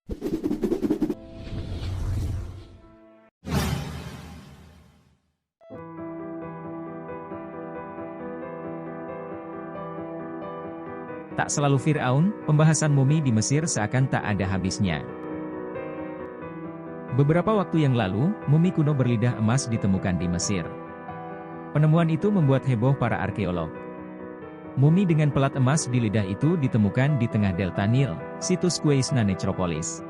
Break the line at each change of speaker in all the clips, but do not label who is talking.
Tak selalu Fir'aun, pembahasan mumi di Mesir seakan tak ada habisnya. Beberapa waktu yang lalu, mumi kuno berlidah emas ditemukan di Mesir. Penemuan itu membuat heboh para arkeolog. Mumi dengan pelat emas di lidah itu ditemukan di tengah delta Nil, situs Quesna Necropolis.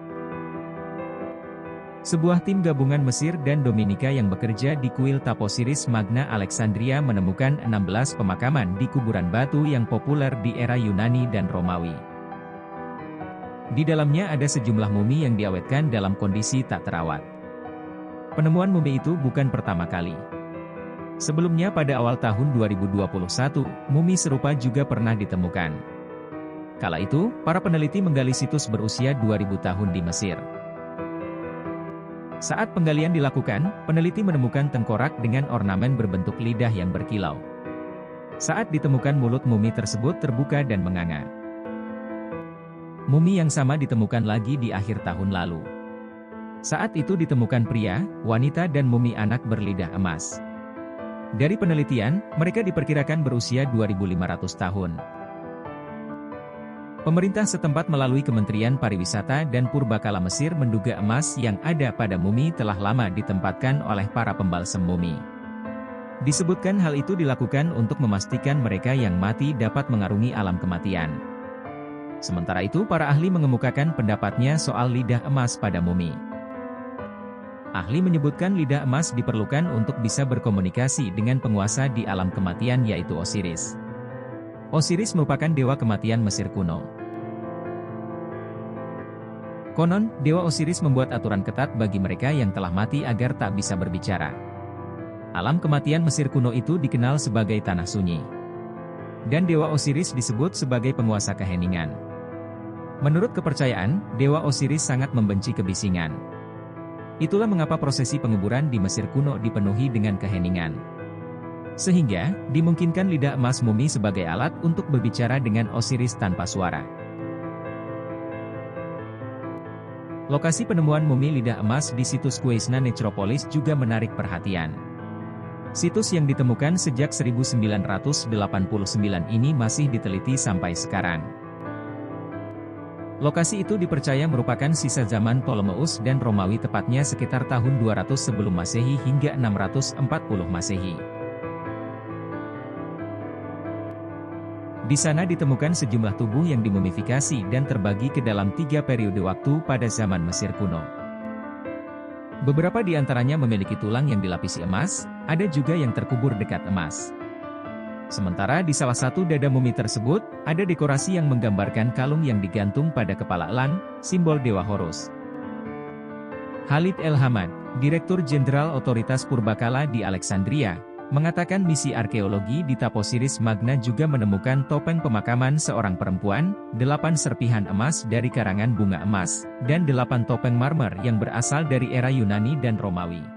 Sebuah tim gabungan Mesir dan Dominika yang bekerja di kuil Taposiris Magna Alexandria menemukan 16 pemakaman di kuburan batu yang populer di era Yunani dan Romawi. Di dalamnya ada sejumlah mumi yang diawetkan dalam kondisi tak terawat. Penemuan mumi itu bukan pertama kali. Sebelumnya pada awal tahun 2021, mumi serupa juga pernah ditemukan. Kala itu, para peneliti menggali situs berusia 2000 tahun di Mesir. Saat penggalian dilakukan, peneliti menemukan tengkorak dengan ornamen berbentuk lidah yang berkilau. Saat ditemukan mulut mumi tersebut terbuka dan menganga. Mumi yang sama ditemukan lagi di akhir tahun lalu. Saat itu ditemukan pria, wanita dan mumi anak berlidah emas. Dari penelitian, mereka diperkirakan berusia 2500 tahun. Pemerintah setempat melalui Kementerian Pariwisata dan Purbakala Mesir menduga emas yang ada pada mumi telah lama ditempatkan oleh para pembalsem mumi. Disebutkan hal itu dilakukan untuk memastikan mereka yang mati dapat mengarungi alam kematian. Sementara itu para ahli mengemukakan pendapatnya soal lidah emas pada mumi. Ahli menyebutkan lidah emas diperlukan untuk bisa berkomunikasi dengan penguasa di alam kematian yaitu Osiris. Osiris merupakan dewa kematian Mesir kuno. Konon, dewa Osiris membuat aturan ketat bagi mereka yang telah mati agar tak bisa berbicara. Alam kematian Mesir kuno itu dikenal sebagai tanah sunyi. Dan dewa Osiris disebut sebagai penguasa keheningan. Menurut kepercayaan, dewa Osiris sangat membenci kebisingan. Itulah mengapa prosesi penguburan di Mesir kuno dipenuhi dengan keheningan. Sehingga, dimungkinkan lidah emas mumi sebagai alat untuk berbicara dengan Osiris tanpa suara. Lokasi penemuan mumi lidah emas di situs Quesna Necropolis juga menarik perhatian. Situs yang ditemukan sejak 1989 ini masih diteliti sampai sekarang. Lokasi itu dipercaya merupakan sisa zaman Ptolemeus dan Romawi tepatnya sekitar tahun 200 sebelum Masehi hingga 640 Masehi. Di sana ditemukan sejumlah tubuh yang dimumifikasi dan terbagi ke dalam 3 periode waktu pada zaman Mesir kuno. Beberapa di antaranya memiliki tulang yang dilapisi emas, ada juga yang terkubur dekat emas. Sementara di salah satu dada mumi tersebut, ada dekorasi yang menggambarkan kalung yang digantung pada kepala elang, simbol Dewa Horus. Khalid El-Hamad, Direktur Jenderal Otoritas Purbakala di Alexandria, mengatakan misi arkeologi di Taposiris Magna juga menemukan topeng pemakaman seorang perempuan, 8 serpihan emas dari karangan bunga emas, dan 8 topeng marmer yang berasal dari era Yunani dan Romawi.